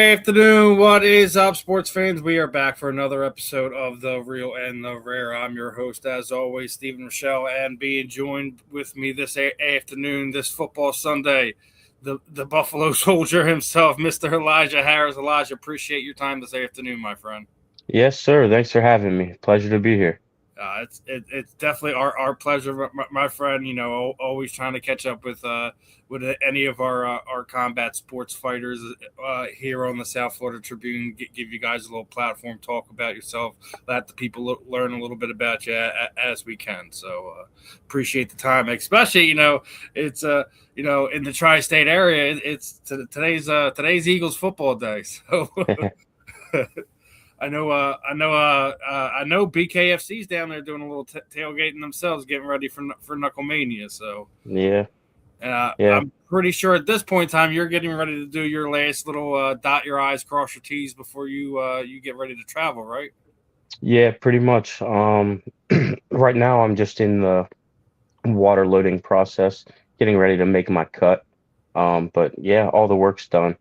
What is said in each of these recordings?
Afternoon. What is up, sports fans? We are back for another episode of The Real and the Rare. I'm your host, as always, Steve Rychel, and being joined with me this afternoon, this football Sunday, the Buffalo Soldier himself, Mr. Elijah Harris. Elijah, appreciate your time this afternoon, my friend. Yes, sir. Thanks for having me. Pleasure to be here. It's definitely our pleasure, my friend. You know, always trying to catch up with any of our combat sports fighters here on the South Florida Tribune. Give you guys a little platform, talk about yourself, let the people learn a little bit about you as we can. So appreciate the time, especially it's in the tri-state area. It's today's Eagles football day, so. I know BKFC's down there doing a little tailgating themselves, getting ready for Knucklemania. So Yeah, yeah, I'm pretty sure at this point in time you're getting ready to do your last little dot your I's, cross your T's before you get ready to travel, right? yeah, pretty much. Right now I'm just in the water loading process, getting ready to make my cut. But yeah, all the work's done.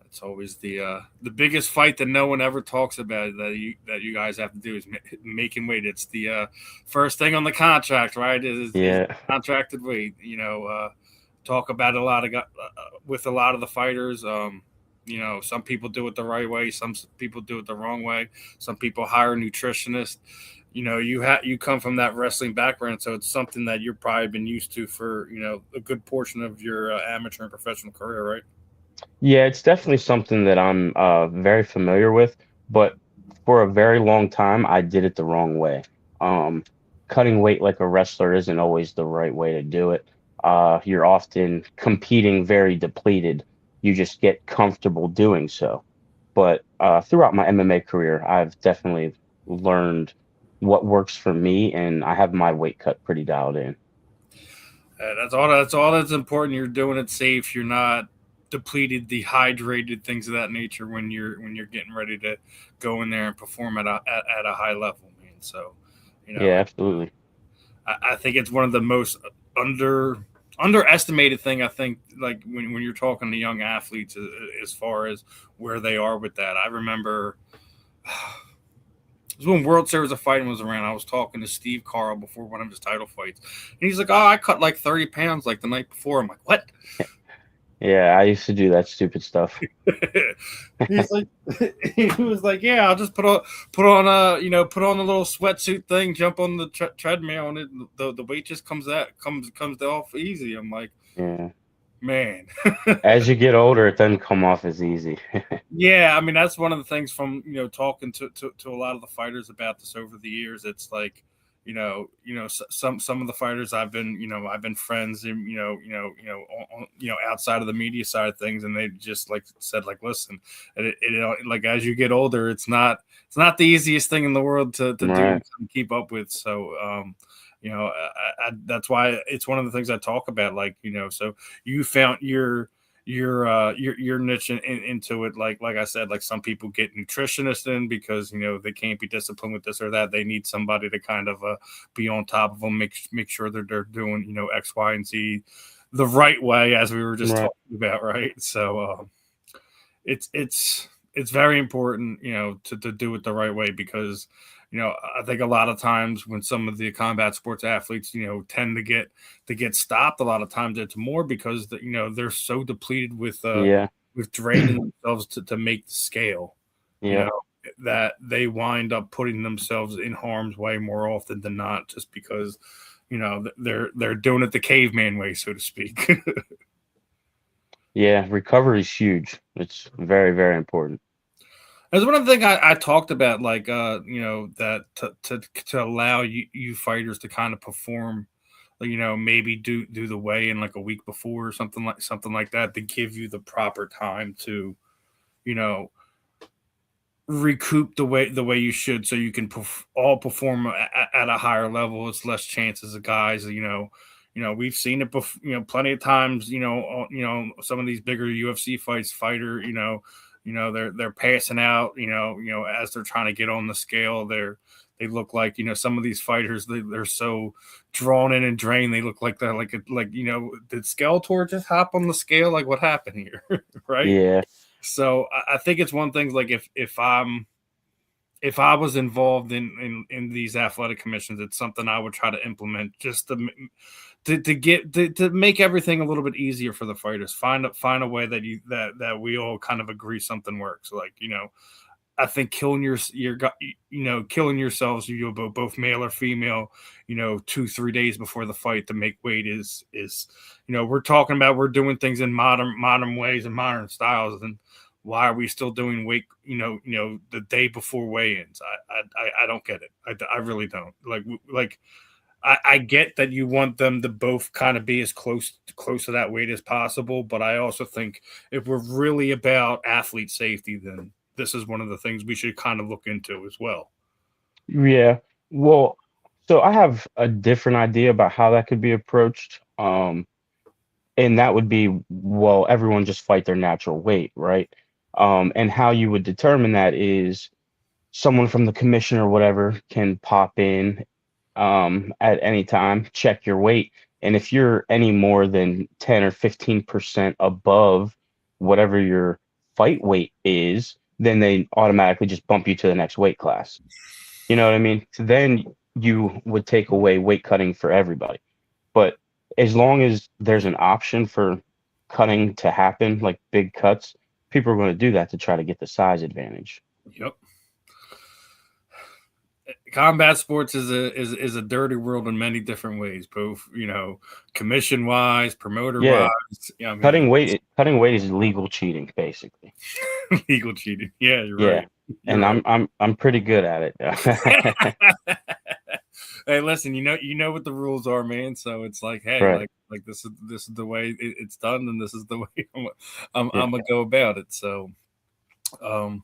It's always the biggest fight that no one ever talks about that you guys have to do is making weight. It's the first thing on the contract, right? Is Yeah, contracted weight. Talk about with a lot of the fighters. Some people do it the right way, some people do it the wrong way. Some people hire nutritionists. You come from that wrestling background, so it's something that you've probably been used to for a good portion of your amateur and professional career, right? yeah, it's definitely something that I'm very familiar with, but for a very long time I did it the wrong way. Um, Cutting weight like a wrestler isn't always the right way to do it. You're often competing very depleted. You just get comfortable doing so. But throughout my MMA career, I've definitely learned what works for me, and I have my weight cut pretty dialed in. That's all. That's all that's important. You're doing it safe. You're not depleted, dehydrated, things of that nature when you're getting ready to go in there and perform at a high level, man. So, you know, Yeah, absolutely. I think it's one of the most under underestimated thing. I think like when you're talking to young athletes as far as where they are with that. I remember it was when World Series of Fighting was around. I was talking to Steve Carl before one of his title fights, and he's like, "Oh, I cut like 30 pounds like the night before." I'm like, "What?" Yeah, I used to do that stupid stuff. He's like, he was like, "Yeah, I'll just put on a little sweatsuit thing, jump on the treadmill, and the weight just comes off easy." I'm like, Yeah. man. As you get older, it doesn't come off as easy. Yeah, I mean that's one of the things from talking to a lot of the fighters about this over the years. It's like some of the fighters I've been friends and outside of the media side of things, and they just like said like, listen, like as you get older, it's not the easiest thing in the world to do Right. and keep up with. So that's why it's one of the things I talk about. Like so you found your niche into it. Like I said, like some people get nutritionists in because they can't be disciplined with this or that. They need somebody to kind of be on top of them, make sure that they're doing X, Y, and Z the right way, as we were just Right. talking about, right? So it's very important to do it the right way because I think a lot of times when some of the combat sports athletes tend to get stopped, a lot of times it's more because they're so depleted Yeah. with draining themselves to make the scale, you Yeah. know, that they wind up putting themselves in harm's way more often than not, just because they're doing it the caveman way, so to speak. Yeah. Recovery is huge. It's very, very important. That's one of the things I talked about, like that to allow you fighters to kind of perform, like, maybe do the weigh in like a week before or something like that to give you the proper time to you know recoup the way you should, so you can all perform at a higher level. It's less chances of guys. We've seen it before. Plenty of times. Some of these bigger UFC fighter. They're passing out. As they're trying to get on the scale, they look like some of these fighters. They're so drawn in and drained. They look like they're like did Skeletor just hop on the scale? Like what happened here, right? Yeah. So I think it's one thing, like if I was involved in these athletic commissions, it's something I would try to implement just to make everything a little bit easier for the fighters. Find a way that we all kind of agree something works. Like, I think killing killing yourselves, both male or female, 2-3 days before the fight to make weight is we're talking about, we're doing things in modern ways and modern styles, and why are we still doing weight the day before weigh-ins? I don't get it. I really don't. Like I get that you want them to both kind of be as close to that weight as possible, but I also think if we're really about athlete safety, then this is one of the things we should kind of look into as well. Yeah. Well, so I have a different idea about how that could be approached. And that would be, well, everyone just fight their natural weight, right? And how you would determine that is someone from the commission or whatever can pop in at any time, check your weight. And if you're any more than 10 or 15% above whatever your fight weight is, then they automatically just bump you to the next weight class. You know what I mean? So then you would take away weight cutting for everybody. But as long as there's an option for cutting to happen, like big cuts, people are going to do that to try to get the size advantage. Yep. Combat sports is a dirty world in many different ways, both commission wise, promoter Yeah, wise. I mean, cutting weight is legal cheating, basically. legal cheating. Yeah, you're Yeah, right. You're and right. I'm pretty good at it. Hey, listen, you know what the rules are, man. So it's like, hey, Right. like this is the way it's done, and this is the way Yeah. I'm gonna go about it. So, um,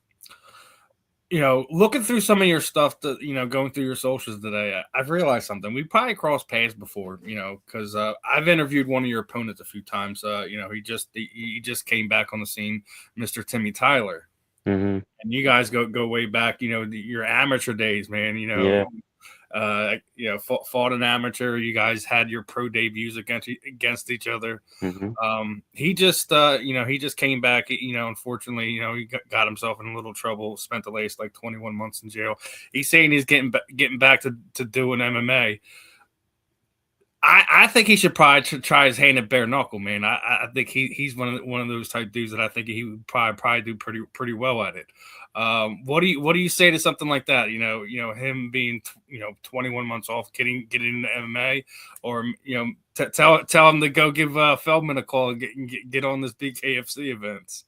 looking through some of your stuff, going through your socials today, I've realized something. We probably crossed paths before, because I've interviewed one of your opponents a few times. He just came back on the scene, Mr. Timmy Tyler, Hmm. and you guys go way back. Your amateur days, man. Yeah. Fought an amateur. You guys had your pro debuts against each other. Hmm. He just he just came back. Unfortunately, he got himself in a little trouble. Spent the last 21 months in jail. He's saying he's getting back to doing MMA. I think he should probably try his hand at bare knuckle, man. I think he's one of those type dudes that I think he would probably do pretty well at it. What do you say to something like that? Him being 21 months off, getting into MMA, or tell him to go give Feldman a call and get on this BKFC events.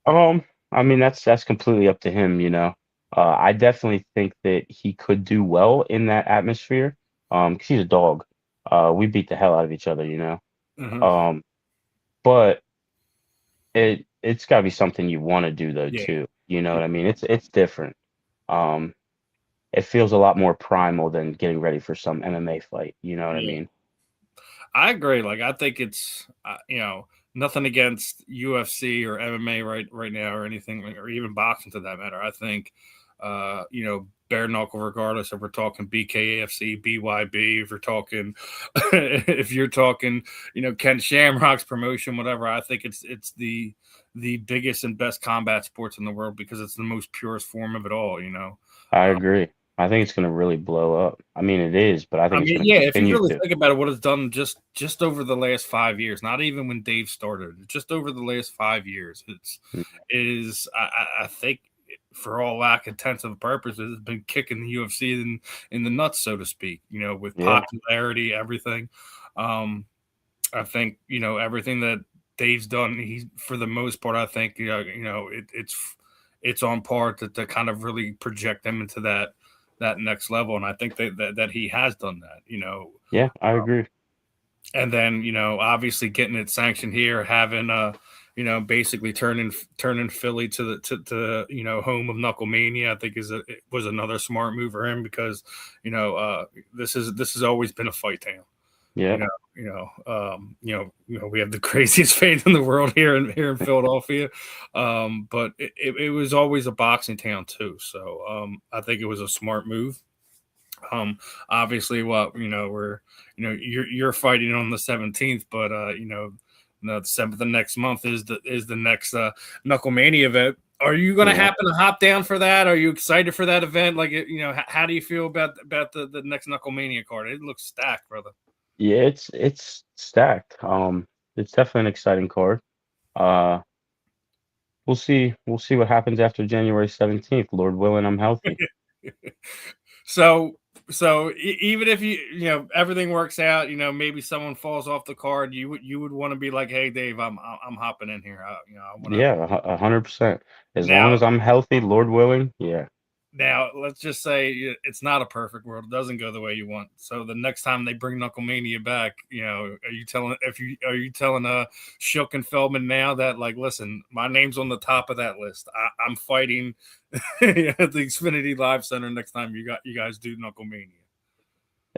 I mean that's completely up to him, you know. I definitely think that he could do well in that atmosphere. 'Cause he's a dog. We beat the hell out of each other, you know. Mm-hmm. Um, but it's got to be something you want to do though Yeah. too. You know what I mean? It's different. Um, it feels a lot more primal than getting ready for some MMA fight. You know what I Yeah. mean? I agree. I think it's nothing against UFC or MMA right now or anything, or even boxing for that matter. I think bare knuckle, regardless if we're talking BKFC, BYB, if you're talking Ken Shamrock's promotion, whatever. I think it's the biggest and best combat sports in the world because it's the most purest form of it all. I Um, agree. I think it's going to really blow up. I mean, it is, but I I think it's mean, going to yeah, if you continue really to. think about it, what it's done just over the last 5 years, not even when Dave started, just over the last 5 years, Mm. it is I think for all intents and purposes, it's been kicking the UFC in the nuts, so to speak. With Yeah, popularity, everything. I think everything that Dave's done, he for the most part, I think it's on par to kind of really project them into that next level, and I think that he has done that. yeah, I agree. And then obviously getting it sanctioned here, having basically turning Philly to the home of Knucklemania, I think it was another smart move for him because this has always been a fight town. Yeah, We have the craziest fans in the world here in Philadelphia, but it was always a boxing town too. So I think it was a smart move. Obviously, you're fighting on the 17th, but the 7th of next month is the next Knucklemania event. Are you going to happen to hop down for that? Are you excited for that event? Like, how do you feel about the next Knucklemania card? It looks stacked, brother. Yeah, it's stacked. It's definitely an exciting card. Uh, we'll see what happens after January 17th. Lord willing, I'm healthy. So even if everything works out, maybe someone falls off the card, you would want to be like, hey Dave, I'm hopping in here. I want to. Yeah, 100%. As long Now, as I'm healthy, Lord willing, yeah. Now, let's just say it's not a perfect world. It doesn't go the way you want. So the next time they bring Knucklemania back, are you telling Shook and Feldman now that, like, listen, my name's on the top of that list. I'm fighting at the Xfinity Live Center next time you guys do Knucklemania.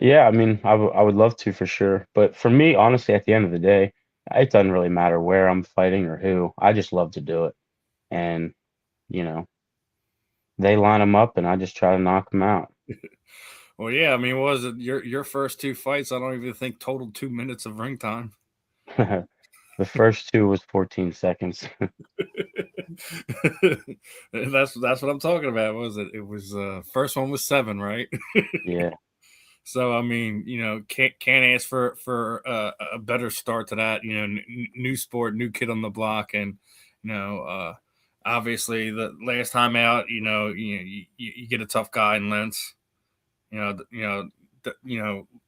Yeah, I mean, I would love to for sure. But for me, honestly, at the end of the day, it doesn't really matter where I'm fighting or who. I just love to do it. And, you know, they line them up and I just try to knock them out. Well, yeah, I mean, what was it your first two fights? I don't even think totaled 2 minutes of ring time. The first two was 14 seconds. That's what I'm talking about. What was it? It was first one was 7, right? Yeah. So I mean, can't ask for a better start to that. New sport, new kid on the block, and obviously the last time out, you get a tough guy in Lentz.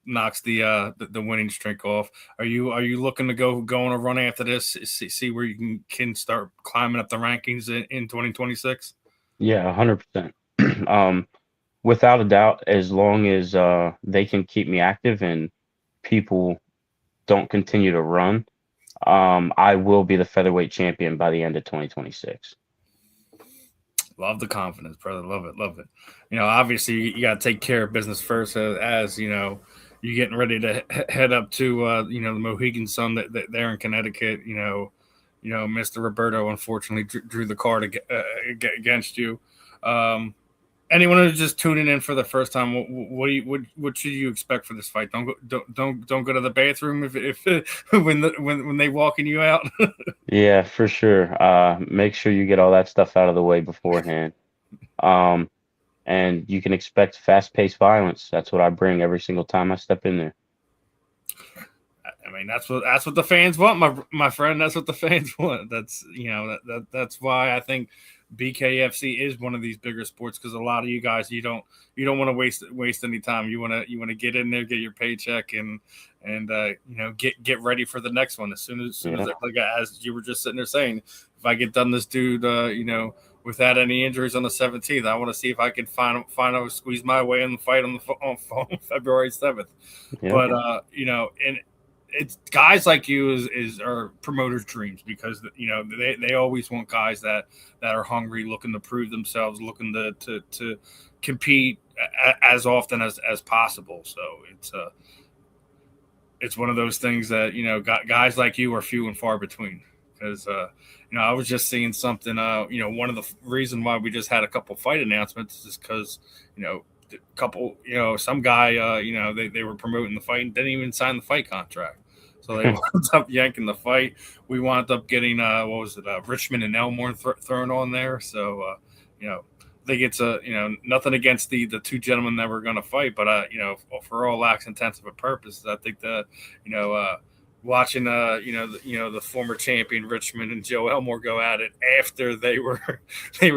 Knocks the winning streak off. Are you looking to go on a run after this? See where you can start climbing up the rankings in 2026? Yeah, 100%. Without a doubt, as long as they can keep me active and people don't continue to run, I will be the featherweight champion by the end of 2026. Love the confidence, brother. Love it, love it. Obviously you got to take care of business first, as you're getting ready to head up to the Mohegan Sun that there in Connecticut. Mr. Roberto unfortunately drew the card against you. Anyone who's just tuning in for the first time, what should you expect for this fight? Don't go to the bathroom if when they walking you out. Yeah, for sure. Make sure you get all that stuff out of the way beforehand. Um, and you can expect fast-paced violence. That's what I bring every single time I step in there. I mean, that's what the fans want, my friend. That's what the fans want. That's that's why I think BKFC is one of these bigger sports, because a lot of you guys, you don't want to waste any time. You want to get in there, get your paycheck, and get ready for the next one as soon as as you were just sitting there saying, if I get done this dude without any injuries on the 17th, I want to see if I can finally squeeze my way in the fight on February 7th. Yeah. But and it's guys like you are promoters' dreams, because they always want guys that are hungry, looking to prove themselves, looking to compete as often as possible. So it's one of those things that guys like you are few and far between. Because I was just seeing something. One of the reason why we just had a couple fight announcements is because some guy they were promoting the fight and didn't even sign the fight contract. So they wound up yanking the fight. We wound up getting Richmond and Elmore thrown on there. So I think it's nothing against the two gentlemen that were going to fight, but for all acts intents of a purpose, I think that watching the former champion Richmond and Joe Elmore go at it after they were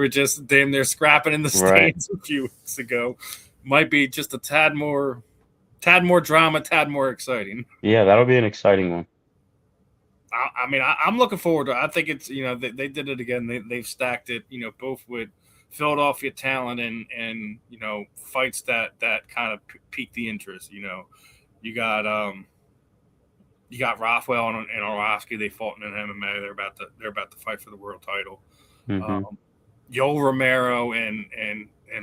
just damn near scrapping in the stands a few weeks ago might be just a tad more drama, tad more exciting. Yeah, that'll be an exciting one. I mean, I'm looking forward to it. I think it's they did it again. They've stacked it, both with Philadelphia talent and fights that kind of pique the interest. You got Rothwell and Orlovsky. They fought in an MMA. They're about to fight for the world title. Mm-hmm. Yoel Romero and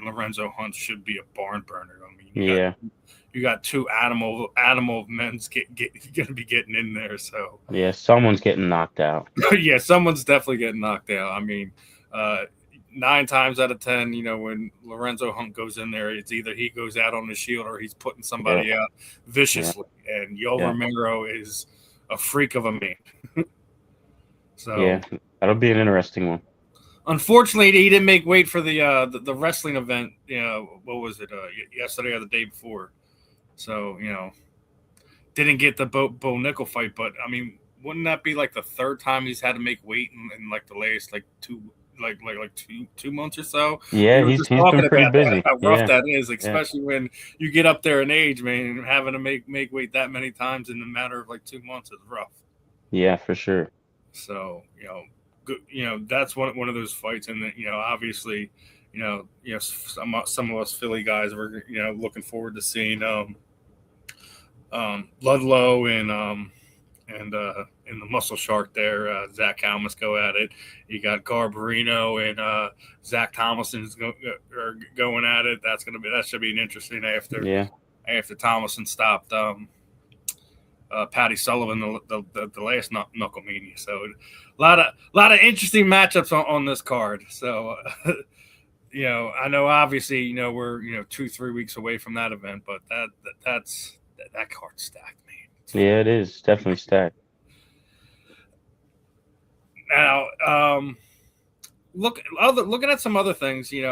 Lorenzo Hunt should be a barn burner. I mean, you got two animal of men's going to be getting in there. So yeah, someone's getting knocked out. Yeah, someone's definitely getting knocked out. I mean, 9 times out of 10, when Lorenzo Hunt goes in there, it's either he goes out on the shield or he's putting somebody out viciously. And Yoel Romero is a freak of a man. So Yeah, that'll be an interesting one. unfortunately, he didn't make weight for the wrestling event. What was it? Yesterday or the day before. So didn't get the Bo Nickel fight. But I mean, wouldn't that be like the third time he's had to make weight in like the latest like two months or so? We Yeah, were he's just he's been talking pretty about that, busy. how rough Yeah, that is, yeah, especially when you get up there in age, man. Having to make weight that many times in a matter of like 2 months is rough. yeah, for sure. So that's one of those fights, and obviously, some of us Philly guys were looking forward to seeing Ludlow and the Muscle Shark there, Zach Helmus go at it. You got Garbarino and Zach Thomason's going at it. That should be an interesting Yeah, after Thomason stopped Patty Sullivan the last Knuckle Mania. So a lot of interesting matchups on this card. So I know obviously we're 2-3 weeks away from that event, but that card's stacked, man. yeah, it is definitely stacked. Now, looking at some other things, you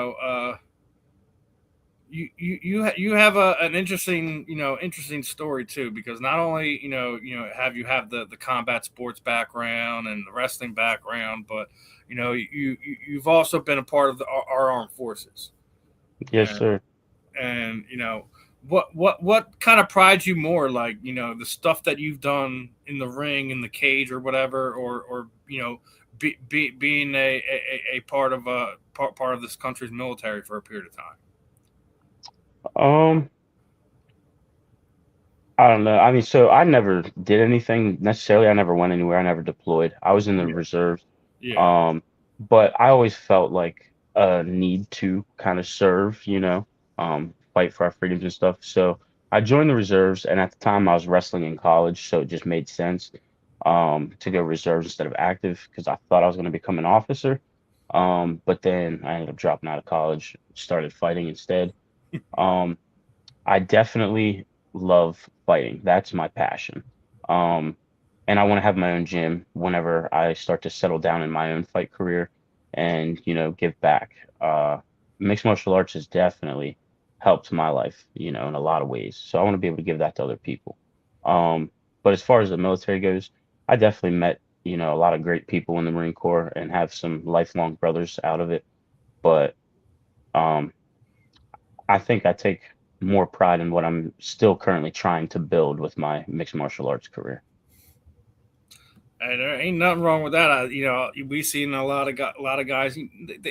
have an interesting story too, because not only you have the combat sports background and the wrestling background, but you've also been a part of our armed forces, Yes, and sir. what kind of prides you more, like the stuff that you've done in the ring, in the cage, or whatever, or being a part of part of this country's military for a period of time. Um, I don't know. I mean, so I never did anything necessarily. I never went anywhere. I never deployed. I was in the Yeah, reserves. yeah, Um, but I always felt like a need to kind of serve, fight for our freedoms and stuff. So I joined the reserves, and at the time I was wrestling in college, so it just made sense to go reserves instead of active because I thought I was going to become an officer. But then I ended up dropping out of college, started fighting instead. Um, I definitely love fighting. That's my passion. Um, and I want to have my own gym whenever I start to settle down in my own fight career and, give back. Mixed martial arts has definitely helped my life, in a lot of ways. So I want to be able to give that to other people. Um, but as far as the military goes, I definitely met, a lot of great people in the Marine Corps and have some lifelong brothers out of it. But um, I think I take more pride in what I'm still currently trying to build with my mixed martial arts career. and there ain't nothing wrong with that. We've seen a lot of guys.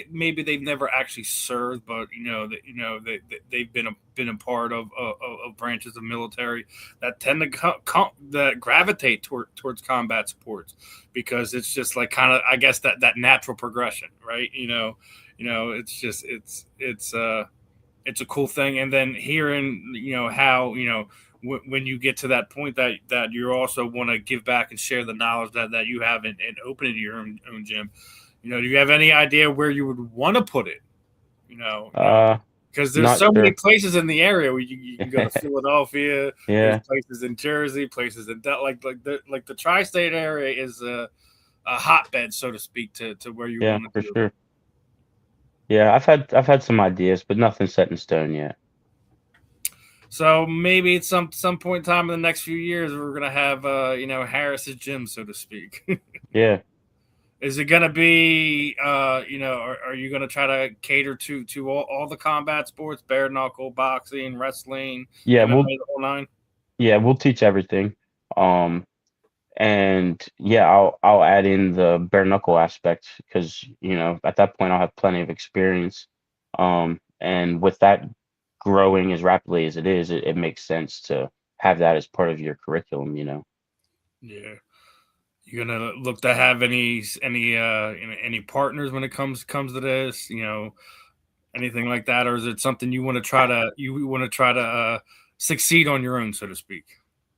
Maybe they've never actually served, but they've been a part of branches of military that tend to that gravitate towards combat sports, because it's just like kind of, I guess, that natural progression, right? It's a cool thing. And then hearing how when you get to that point that you also want to give back and share the knowledge that you have and opening your own gym. Do you have any idea where you would want to put it? Uh, Because there's Not so many sure. places in the area where you can go to Philadelphia. There's Yeah, places in Jersey, places in like the tri-state area is a hotbed, so to speak, to where you yeah, want for to do it. sure. Yeah, I've had some ideas, but nothing set in stone yet. So maybe at some point in time in the next few years, we're gonna have Harris's gym, so to speak. Yeah, Is it gonna be are you gonna try to cater to all the combat sports, bare knuckle, boxing, wrestling, yeah, MMA, we'll the whole nine? yeah, we'll teach everything. Um, and yeah, I'll add in the bare knuckle aspect because, at that point I'll have plenty of experience. And with that growing as rapidly as it is, it makes sense to have that as part of your curriculum. Yeah. You gonna look to have any partners when it comes to this? Anything like that, or is it something you want to try to succeed on your own, so to speak?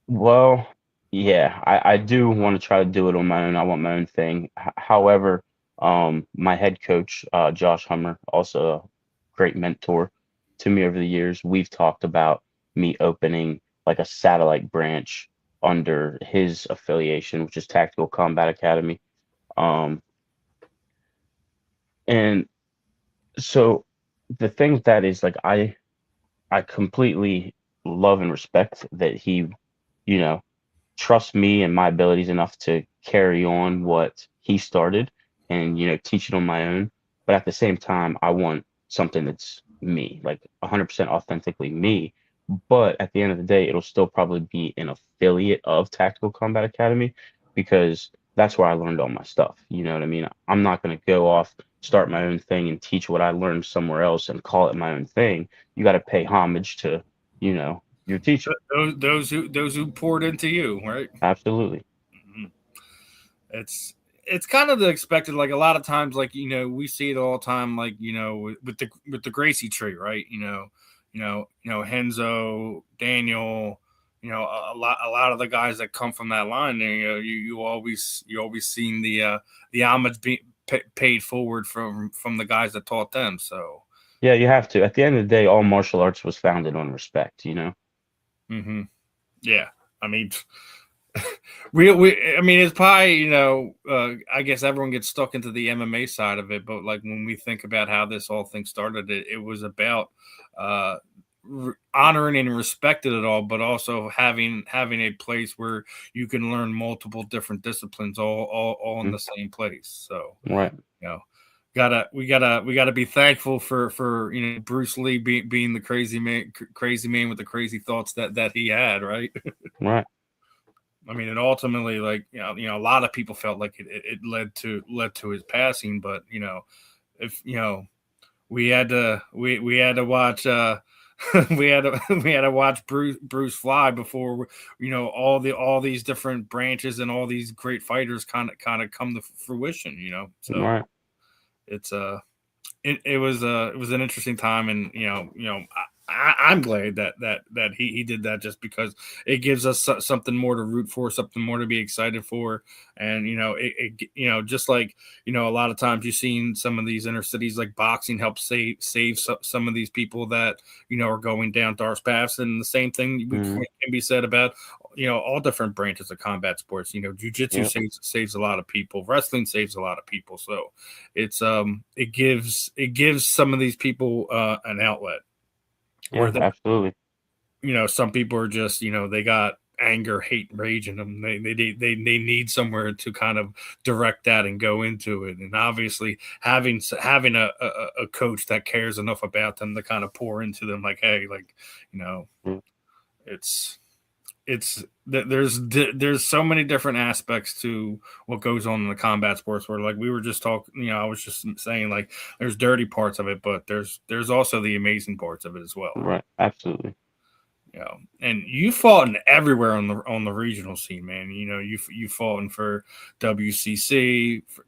Well, yeah, I do want to try to do it on my own. I want my own thing. However, my head coach, Josh Hummer, also a great mentor to me over the years. We've talked about me opening like a satellite branch under his affiliation, which is Tactical Combat Academy. Um, and so the thing with that is like I completely love and respect that he, you know, trusts me and my abilities enough to carry on what he started and, teach it on my own. But at the same time, I want something that's me, like 100% authentically me. But at the end of the day, it'll still probably be an affiliate of Tactical Combat Academy because that's where I learned all my stuff. You know what I mean? I'm not going to go off, start my own thing and teach what I learned somewhere else and call it my own thing. You got to pay homage to, your teacher. Those who poured into you, right? Absolutely. Mhm. It's kind of the expected. Like a lot of times, like we see it all the time. Like with the Gracie tree, right? Henzo, Daniel. A lot of the guys that come from that line. You always seen the homage being paid forward from the guys that taught them. So. Yeah, you have to. At the end of the day, all martial arts was founded on respect. Hmm. Yeah, I mean, I mean, it's probably I guess everyone gets stuck into the MMA side of it, but like when we think about how this whole thing started, it was about uh, honoring and respecting it all, but also having a place where you can learn multiple different disciplines all in Mm, the same place. So right, you know we gotta be thankful for Bruce Lee being the crazy man with the crazy thoughts that he had, right? right. I mean, and ultimately, like a lot of people felt like it led to his passing, but if we had to watch we had to watch Bruce fly before all these different branches and all these great fighters kind of come to fruition. So Right. it's it was an interesting time, and I'm glad that he did that, just because it gives us something more to root for, something more to be excited for. And just like a lot of times you've seen some of these inner cities, like boxing helps save some of these people that are going down dark paths. And the same thing Mm, can be said about all different branches of combat sports. Jiu-jitsu yep. saves a lot of people, wrestling saves a lot of people. So it gives some of these people an outlet, where Yeah, absolutely. some people are just they got anger, hate, rage in them. They need somewhere to kind of direct that and go into it. And obviously having a coach that cares enough about them to kind of pour into them, like, hey, like, you know Mm, it's there's so many different aspects to what goes on in the combat sports, where, like, we were just talking, I was just saying, like, there's dirty parts of it, but there's also the amazing parts of it as well. right. Absolutely. And you fought in everywhere on the regional scene, man. You fought in for WCC, for,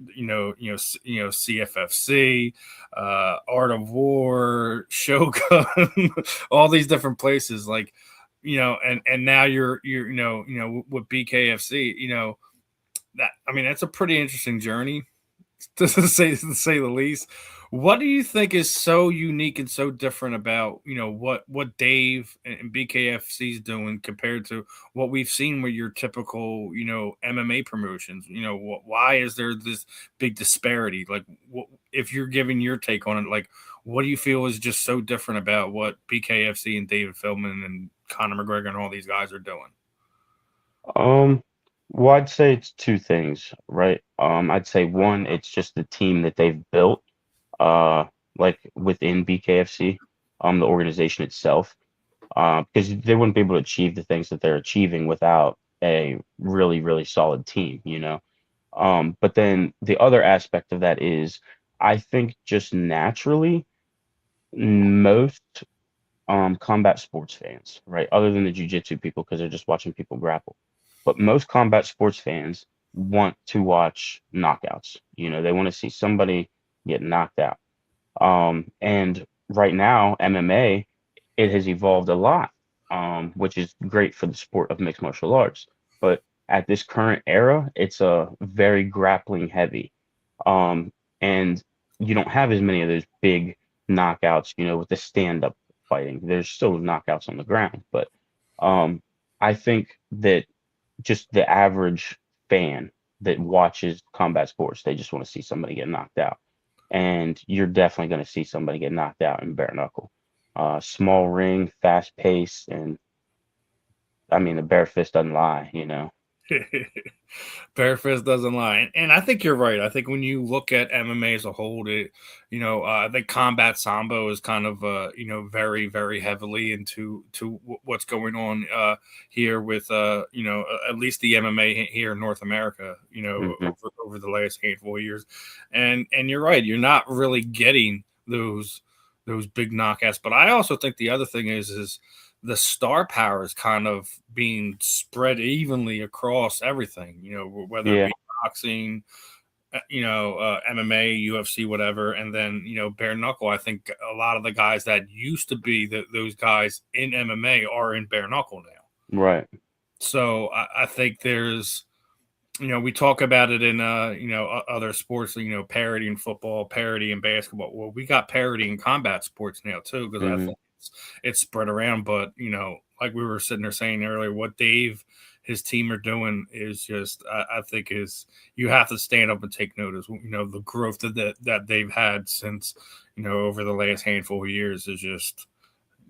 CFFC, Art of War, Shogun, all these different places, like, and now you're with BKFC. That, I mean, that's a pretty interesting journey, to say the least. What do you think is so unique and so different about what Dave and BKFC is doing compared to what we've seen with your typical MMA promotions? Why is there this big disparity? Like, if you're giving your take on it, like, what do you feel is just so different about what BKFC and David Feldman and Conor McGregor and all these guys are doing? Um, well, I'd say it's two things, right? I'd say one, it's just the team that they've built, uh, like within BKFC, the organization itself, because they wouldn't be able to achieve the things that they're achieving without a really, really solid team. But then the other aspect of that is, I think just naturally, most combat sports fans, right? Other than the jujitsu people, because they're just watching people grapple. But most combat sports fans want to watch knockouts. They want to see somebody get knocked out. And right now, MMA, it has evolved a lot, which is great for the sport of mixed martial arts. But at this current era, it's a very grappling heavy. Um, and you don't have as many of those big knockouts, with the stand up fighting. There's still knockouts on the ground, but I think that just the average fan that watches combat sports. They just want to see somebody get knocked out. And you're definitely going to see somebody get knocked out in bare knuckle. Small ring, fast pace, and I mean, the bare fist doesn't lie, you know. Bare fist doesn't lie, and I think you're right. I think when you look at MMA as a whole, I think combat sambo is kind of very very heavily into what's going on here with at least the MMA here in North America, Mm-hmm. over the last handful of years, and you're right. You're not really getting those big knockouts, but I also think the other thing is the star power is kind of being spread evenly across everything, whether it Yeah, be boxing, MMA, UFC, whatever. And then, bare knuckle. I think a lot of the guys that used to be those guys in MMA are in bare knuckle now. right. So I think there's, we talk about it in, other sports, parity in football, parity in basketball. Well, we got parity in combat sports now too, because I Mm-hmm. think it's spread around. But, like we were sitting there saying earlier, what Dave, his team are doing is just, I think is, you have to stand up and take notice. The growth that they've had since, over the last handful of years is just,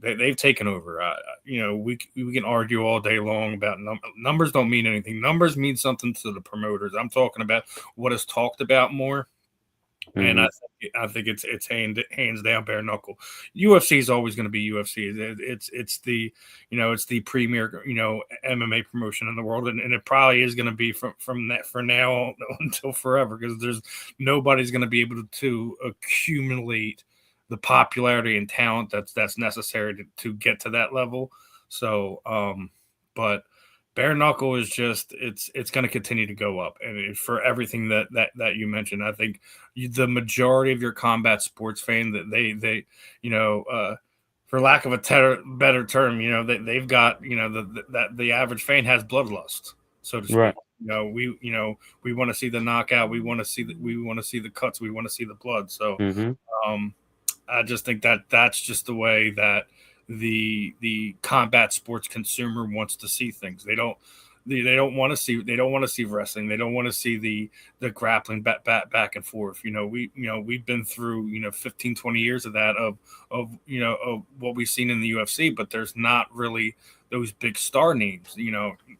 they've taken over. We can argue all day long about numbers. Don't mean anything. Numbers mean something to the promoters. I'm talking about what is talked about more. And Mm-hmm. I think it's hands down bare knuckle. UFC is always going to be UFC. It's the premier MMA promotion in the world, and it probably is going to be from that for now until forever, because there's nobody's going to be able to accumulate the popularity and talent that's necessary to get to that level. So, but bare knuckle is just it's going to continue to go up, and for everything that you mentioned, I think the majority of your combat sports fan that they for lack of a better term, they've got the average fan has bloodlust, so to speak. Right. We want to see the knockout, we want to see the cuts, we want to see the blood. So Mm-hmm. um, I just think that's just the way that the combat sports consumer wants to see things. They don't want to see wrestling. They don't want to see the grappling back and forth. We've been through 15, 20 years of that of what we've seen in the UFC, but there's not really those big star names.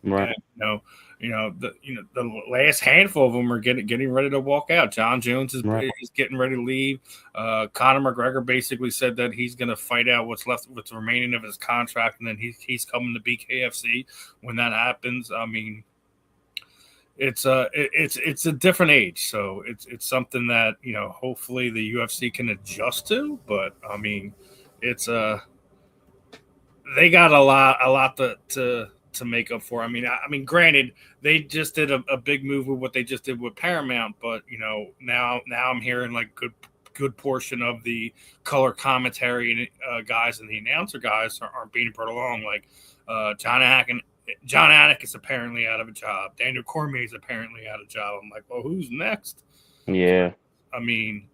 Right. And, the last handful of them are getting ready to walk out. John Jones is Right. getting ready to leave. Conor McGregor basically said that he's going to fight out what's remaining of his contract, and then he's coming to BKFC when that happens. I mean, it's a different age, so it's something that hopefully the UFC can adjust to. But I mean, it's they got a lot to make up for. I mean, granted, they just did a big move with what they just did with Paramount, but now I'm hearing like good portion of the color commentary guys and the announcer guys aren't being brought along. Like John Anik is apparently out of a job. Daniel Cormier is apparently out of a job. I'm like, well, who's next? Yeah. I mean,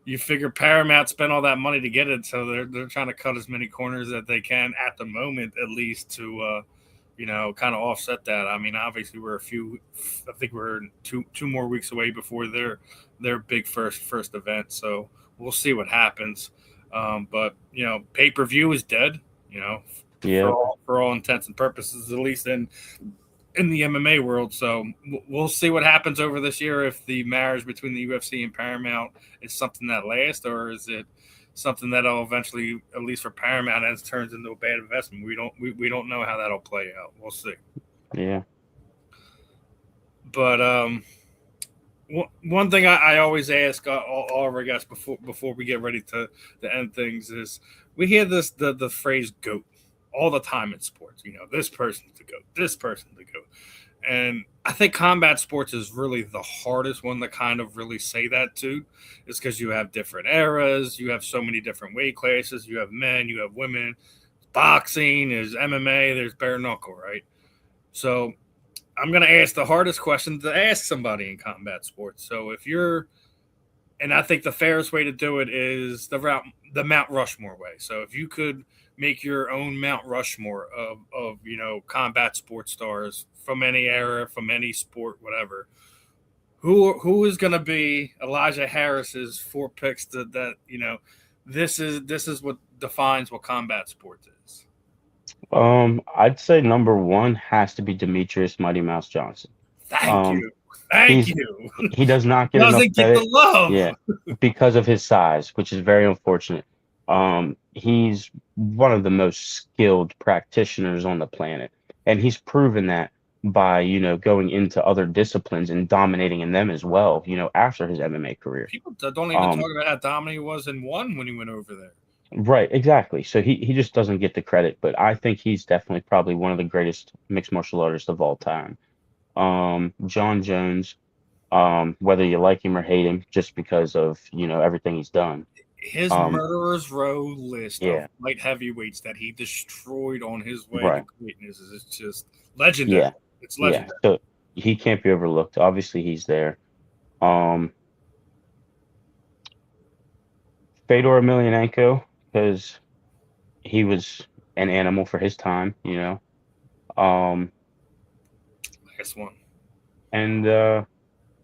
you figure Paramount spent all that money to get it, so they're trying to cut as many corners that they can at the moment, at least to kind of offset that. I mean, obviously I think we're two more weeks away before their big first event, so we'll see what happens. But pay-per-view is dead. Yeah. For all intents and purposes, at least in the MMA world. So we'll see what happens over this year, if the marriage between the UFC and Paramount is something that lasts, or is it something that'll eventually, at least for Paramount, as turns into a bad investment. We don't know how that'll play out. We'll see. Yeah. But one thing I always ask all of our guests before we get ready to end things is, we hear the phrase GOAT all the time in sports. This person's the GOAT, this person's the GOAT. And I think combat sports is really the hardest one to kind of really say that to. It's because you have different eras, you have so many different weight classes, you have men, you have women, boxing, there's MMA, there's bare knuckle, right? So I'm going to ask the hardest question to ask somebody in combat sports. So and I think the fairest way to do it is the Mount Rushmore way. So if you could make your own Mount Rushmore of combat sports stars from any era, from any sport, whatever, who is going to be Elijah Harris's 4 picks that this is what defines what combat sports is? I'd say number one has to be Demetrius Mighty Mouse Johnson. Thank Um, you. Thank he's you. he does not get enough Doesn't get the credit, love. yeah, because of his size, which is very unfortunate. He's one of the most skilled practitioners on the planet, and he's proven that by, going into other disciplines and dominating in them as well, after his MMA career. People don't even Um, talk about how dominant he was in one when he went over there. right, exactly. So he just doesn't get the credit, but I think he's definitely probably one of the greatest mixed martial artists of all time. John Jones, whether you like him or hate him, just because of, everything he's done. His Um, murderer's row list of yeah, light heavyweights that he destroyed on his way to right. greatness is just legendary. Yeah, It's yeah. legendary. So he can't be overlooked. Obviously, he's there. Um, Fedor Emelianenko, because he was an animal for his time. Um, Last one. and I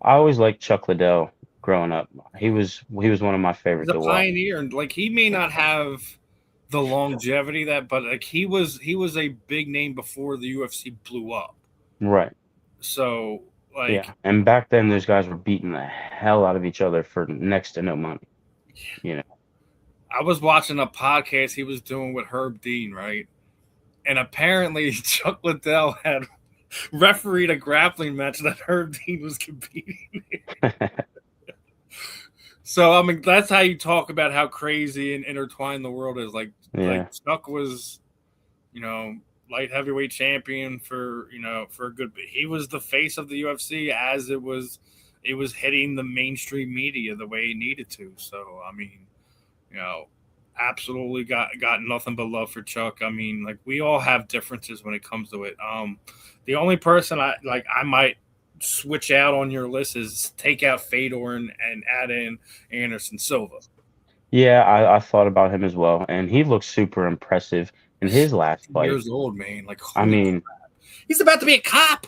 always liked Chuck Liddell growing up. He was one of my He's favorite a to watch. pioneer, and like he may not have the longevity but like he was a big name before the UFC blew up. Right. So like Yeah. And back then, those guys were beating the hell out of each other for next to no money. You know. I was watching a podcast he was doing with Herb Dean, right? And apparently Chuck Liddell had refereed a grappling match that Herb Dean was competing in. So I mean, that's how you talk about how crazy and intertwined the world is. Like Yeah. Chuck was, light heavyweight champion for a good. He was the face of the UFC as it was hitting the mainstream media the way it needed to. So I mean, absolutely got nothing but love for Chuck. I mean, like we all have differences when it comes to it. The only person I might switch out on your list is take out Fedor and add in Anderson Silva. Yeah, I thought about him as well, and he looks super impressive in his last fight. Years old, man. Like, I mean, crap. He's about to be a cop.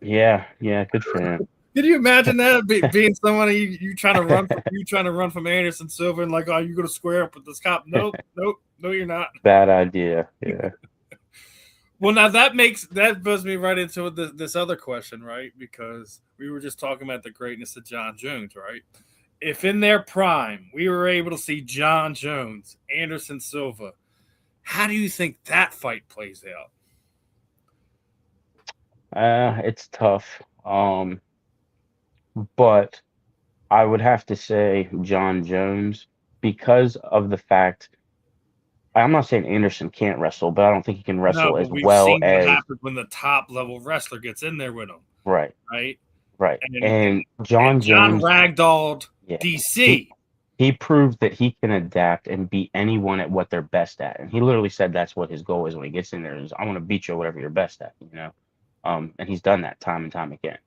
yeah, good for him. Can you imagine that being somebody you trying to run from, from Anderson Silva and like, oh, you going to square up with this cop? Nope, no, you're not. Bad idea. Yeah. Well, now that brings me right into this other question, right? Because we were just talking about the greatness of John Jones, right? If in their prime we were able to see John Jones, Anderson Silva, how do you think that fight plays out? It's tough. But I would have to say John Jones because of the fact I'm not saying Anderson can't wrestle, but I don't think he can No, wrestle but as we've well seen what as happens when the top level wrestler gets in there with him, right. right? And John John Jones ragdolled yeah, DC. he proved that he can adapt and beat anyone at what they're best at. And he literally said that's what his goal is when he gets in there is I want to beat you at whatever you're best at. And he's done that time and time again.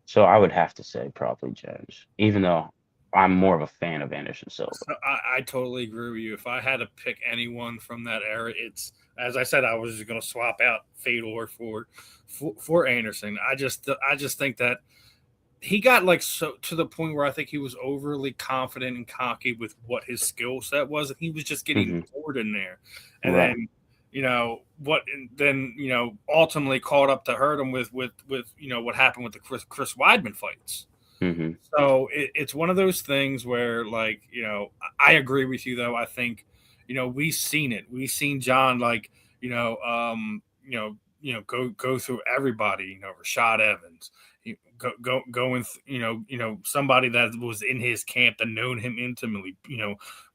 So I would have to say probably Jones, even though I'm more of a fan of Anderson Silva. So I totally agree with you. If I had to pick anyone from that era, it's as I said, I was just going to swap out Fedor for Anderson. I just think that he got like so to the point where I think he was overly confident and cocky with what his skill set was, and he was just getting bored in there. And then ultimately caught up to hurt him with what happened with the Chris Weidman fights. Mm-hmm. So it's one of those things where, like, I agree with you though. I think, we've seen it. We've seen John go through everybody. Rashad Evans, going somebody that was in his camp that known him intimately.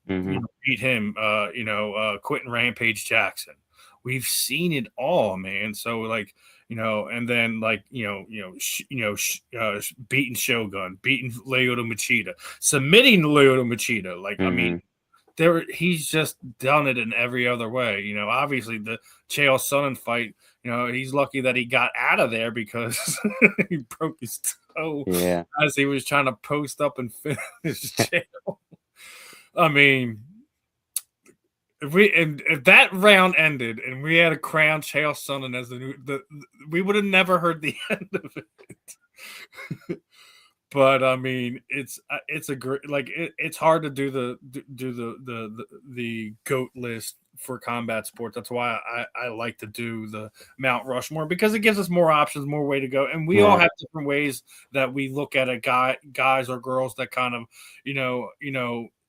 Beat him. Quentin Rampage Jackson. We've seen it all, man. So like. And then beating Shogun, beating Lyoto Machida, submitting Lyoto Machida. Like, I mean, he's just done it in every other way. Obviously the Chael Sonnen fight, he's lucky that he got out of there because he broke his toe as he was trying to post up and finish Chael. I mean, if that round ended and we had a crown Chael Sonnen as we would have never heard the end of it. But I mean, it's a great it's hard to do the GOAT list for combat sports. That's why I like to do the Mount Rushmore, because it gives us more options, more way to go, and we all have different ways that we look at guys or girls that kind of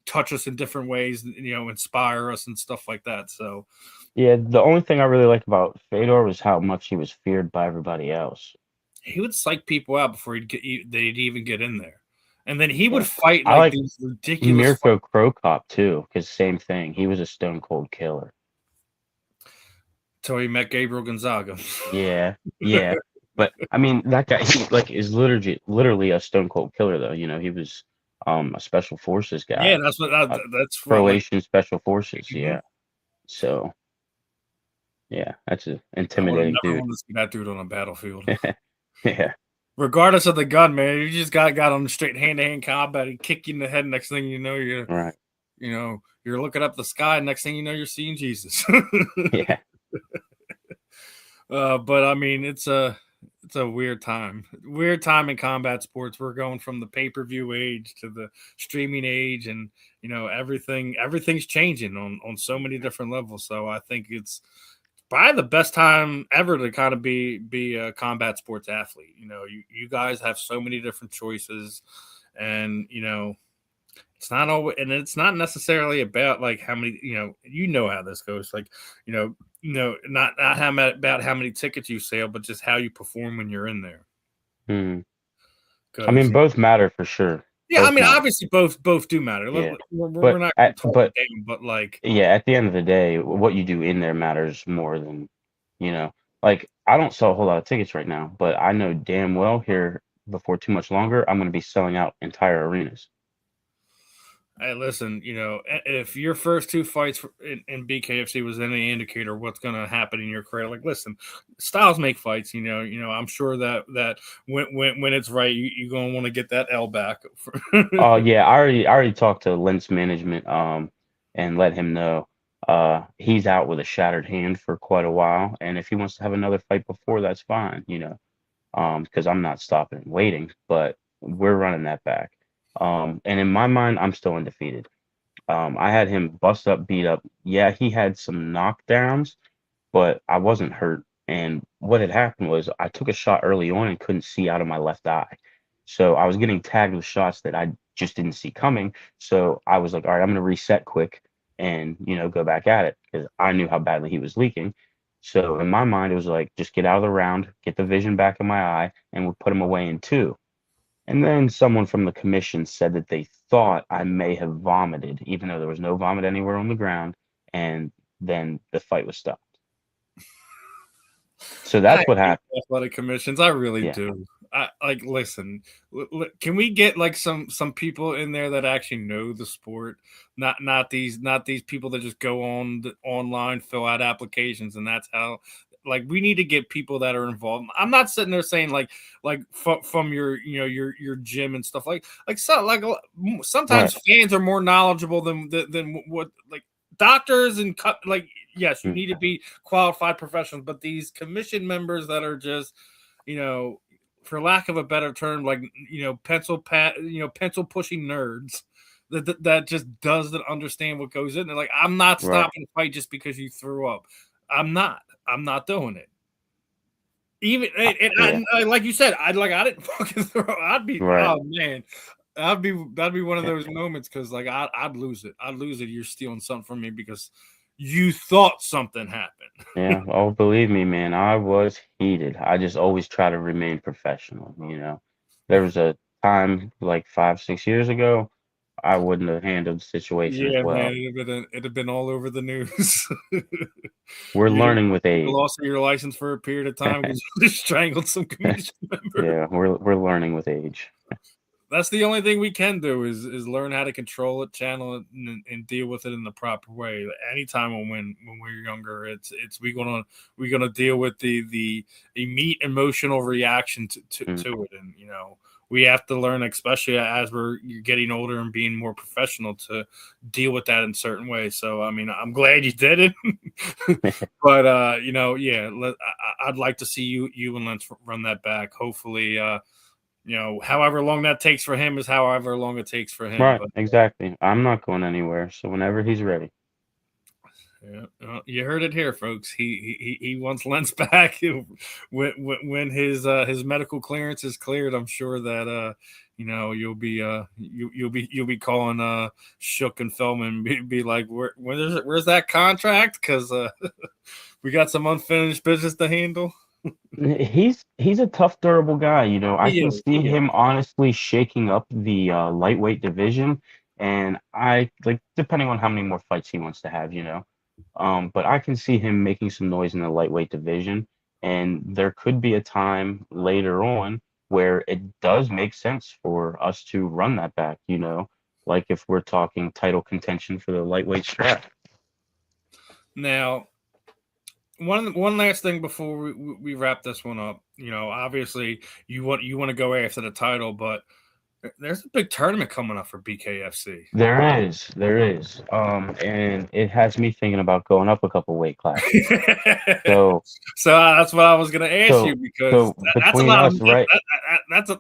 touch us in different ways, inspire us and stuff like that. So Yeah, the only thing I really liked about Fedor was how much he was feared by everybody else. He would psych people out before they'd even get in there, and then he would Yeah. fight I like these ridiculous. Mirko Cro Cop too, because same thing. He was a stone cold killer. Till he met Gabriel Gonzaga. Yeah, yeah. But I mean, that guy is literally a stone cold killer though. He was a special forces guy. Yeah, that's Croatian special forces. Mhm. Yeah. So yeah, that's an intimidating I dude. want to see that dude on a battlefield. Yeah. Regardless of the gun, man, you just got on the straight hand-to-hand combat. He kick you in the head. Next thing you know, Right. You're looking up the sky. Next thing you know, you're seeing Jesus. Yeah. But I mean, it's a weird time in combat sports. We're going from the pay-per-view age to the streaming age, and everything's changing on so many different levels. So I think it's probably the best time ever to kind of be a combat sports athlete. You guys have so many different choices, and it's not always, and it's not necessarily about like how many, how this goes. Like, not about how many tickets you sell, but just how you perform when you're in there. I mean, both matter for sure. Yeah, I mean, obviously both do matter. Yeah. We're not going to talk the game, but like, yeah, at the end of the day, what you do in there matters more than, like I don't sell a whole lot of tickets right now, but I know damn well here before too much longer, I'm going to be selling out entire arenas. Hey, listen, if your first two fights in BKFC was any indicator of what's going to happen in your career, like, listen, styles make fights. I'm sure that when it's right, you're going to want to get that L back. Oh yeah, I already talked to Lentz management and let him know he's out with a shattered hand for quite a while, and if he wants to have another fight before, that's fine, because I'm not stopping and waiting, but we're running that back. And in my mind, I'm still undefeated. I had him bust up, beat up. Yeah, he had some knockdowns, but I wasn't hurt. And what had happened was I took a shot early on and couldn't see out of my left eye. So I was getting tagged with shots that I just didn't see coming. So I was like, all right, I'm going to reset quick and, go back at it, because I knew how badly he was leaking. So in my mind, it was like, just get out of the round, get the vision back in my eye, and we'll put him away in 2. And then someone from the commission said that they thought I may have vomited, even though there was no vomit anywhere on the ground. And then the fight was stopped. So that's what happened. Athletic commissions, I really do. Listen, can we get like some people in there that actually know the sport, not these people that just go online, fill out applications, and that's how. Like, we need to get people that are involved. I'm not sitting there saying like from your your gym and stuff sometimes fans are more knowledgeable than what, like, doctors and yes, you need to be qualified professionals, but these commission members that are just, for lack of a better term, like, pencil pushing nerds that just doesn't understand what goes in there. Like, I'm not stopping a fight just because you threw up. I'm not doing it. Even like you said, I didn't fucking throw. Oh man, that'd be one of those moments, because like I'd lose it. You're stealing something from me because you thought something happened. Yeah, oh, believe me, man, I was heated. I just always try to remain professional. There was a time like 5-6 years ago, I wouldn't have handled the situation as well. Man, it'd have been all over the news. We're learning with age. You lost your license for a period of time because you just strangled some commission member. Yeah, we're learning with age. that's the only thing we can do is learn how to control it, channel it, and deal with it in the proper way. Anytime when we're younger, it's we're gonna deal with the immediate emotional reaction to it, and we have to learn, especially as we're getting older and being more professional, to deal with that in certain ways. So, I mean, I'm glad you did it, but I'd like to see you and Lance run that back. Hopefully, however long that takes for him is however long it takes for him. Right, But exactly. I'm not going anywhere, so whenever he's ready. yeah, you heard it here, folks. He wants Lentz back. When his medical clearance is cleared, I'm sure that you'll be calling Shook and Feldman, be like, where's that contract? Because we got some unfinished business to handle. He's a tough, durable guy. I He can is. see him honestly shaking up the lightweight division, and I like depending on how many more fights he wants to have. But I can see him making some noise in the lightweight division, and there could be a time later on where it does make sense for us to run that back. Like if we're talking title contention for the lightweight strap. Now, one last thing before we wrap this one up. Obviously you want to go after the title, but there's a big tournament coming up for BKFC. There is. And it has me thinking about going up a couple weight classes. So, So that's what I was going to ask you, so, because so that's a between lot of us, right?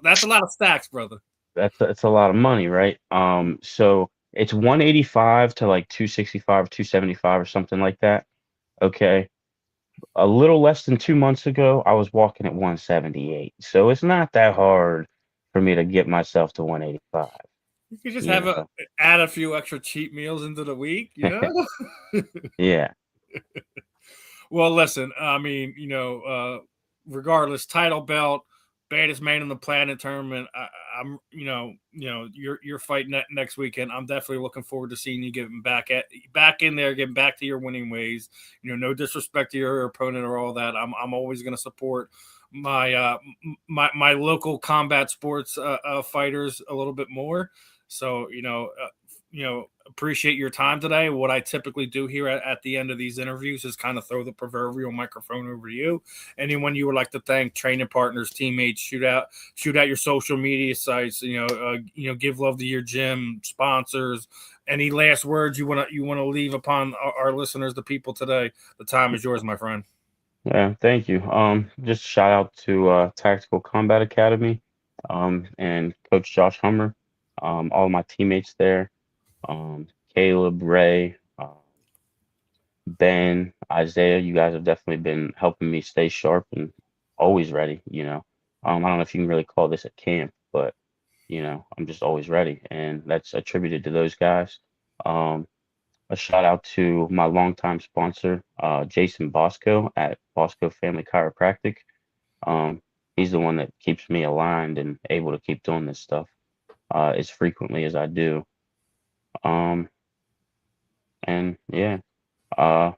that's a lot of stacks, brother. That's a lot of money, right? So it's 185 to like 265, 275 or something like that. Okay. A little less than 2 months ago, I was walking at 178. So it's not that hard for me to get myself to 185, You could just you have know? add a few extra cheat meals into the week. Yeah. Well, listen, I mean, regardless, title belt, baddest man on the planet tournament. I'm, your fight next weekend. I'm definitely looking forward to seeing you getting back in there, getting back to your winning ways. No disrespect to your opponent or all that. I'm always going to support my local combat sports fighters a little bit more. So, appreciate your time today. What I typically do here at the end of these interviews is kind of throw the proverbial microphone over to you. Anyone you would like to thank, training partners, teammates, shoot out your social media sites, give love to your gym, sponsors. Any last words you want to leave upon our listeners, the people today? The time is yours, my friend. Yeah, thank you. Just shout out to Tactical Combat Academy, and Coach Josh Hummer, all my teammates there, Caleb, Ray, Ben, Isaiah. You guys have definitely been helping me stay sharp and always ready. I don't know if you can really call this a camp, but I'm just always ready, and that's attributed to those guys. Um, a shout out to my longtime sponsor, Jason Bosco at Bosco Family Chiropractic. He's the one that keeps me aligned and able to keep doing this stuff as frequently as I do. Um, and uh, yeah,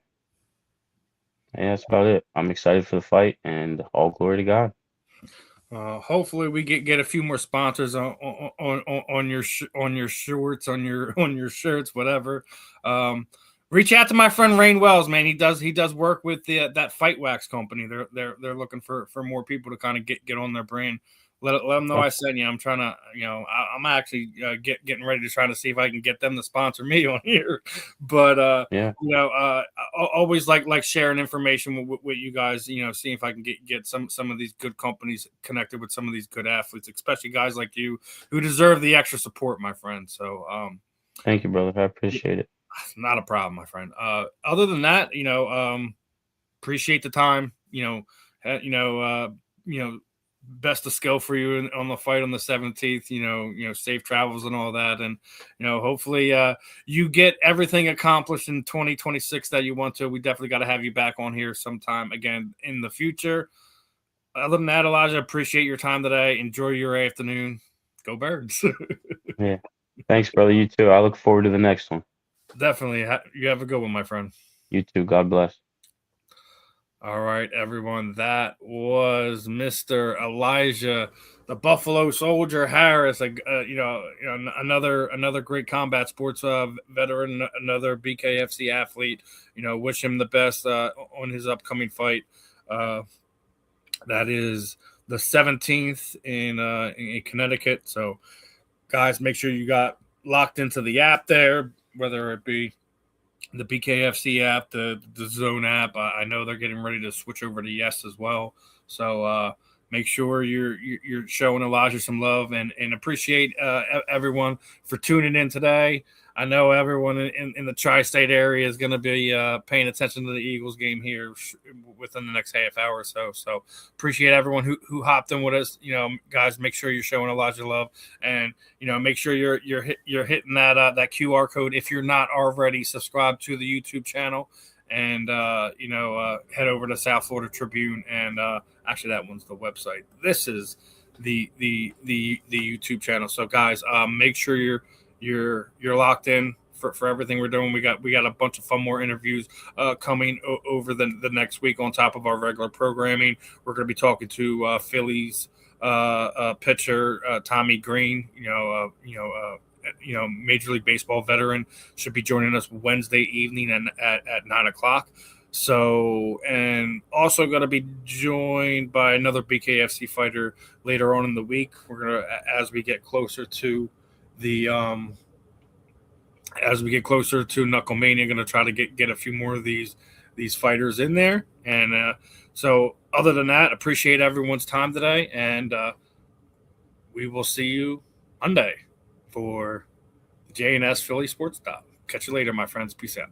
that's about it. I'm excited for the fight, and all glory to God. Hopefully, we get a few more sponsors on your shorts, on your shirts, whatever. Reach out to my friend Rain Wells, man. He does work with that Fight Wax company. They're looking for more people to kind of get on their brand. Let them know I sent you. I'm trying to, I'm actually getting ready to try to see if I can get them to sponsor me on here. But Yeah, always like sharing information with you guys. Seeing if I can get some of these good companies connected with some of these good athletes, especially guys like you who deserve the extra support, my friend. So thank you, brother. I appreciate it. not a problem, my friend. Other than that, appreciate the time. Best of skill for you on the fight on the 17th. Safe travels and all that, and hopefully you get everything accomplished in 2026 that you want to. We definitely got to have you back on here sometime again in the future. Other than that, Elijah, appreciate your time today. Enjoy your afternoon. Go Birds. Yeah, thanks, brother. You too. I look forward to the next one. Definitely. You have a good one, my friend. You too. God bless. All right, everyone. That was Mr. Elijah, the Buffalo Soldier Harris. Another great combat sports veteran, another BKFC athlete. Wish him the best on his upcoming fight. That is the 17th in Connecticut. So, guys, make sure you got locked into the app there, whether it be the BKFC app, the Zone app. I know they're getting ready to switch over to Yes as well. So make sure you're showing Elijah some love and appreciate everyone for tuning in today. I know everyone in the tri-state area is going to be paying attention to the Eagles game here within the next half hour or so. So appreciate everyone who hopped in with us. Guys, make sure you're showing Elijah love, and make sure you're hitting that QR code if you're not already subscribed to the YouTube channel, and head over to South Florida Tribune, and actually that one's the website. This is the YouTube channel. So guys, make sure you're locked in for everything we're doing. We got a bunch of fun more interviews coming over the next week on top of our regular programming. We're going to be talking to Phillies pitcher Tommy Green. Major League Baseball veteran, should be joining us Wednesday evening at 9:00. So, and also going to be joined by another BKFC fighter later on in the week. We're gonna, as we get closer to Knucklemania, going to try to get a few more of these fighters in there. And so, other than that, appreciate everyone's time today, and we will see you Monday for the J&S Philly Sports Stop. Catch you later, my friends. Peace out.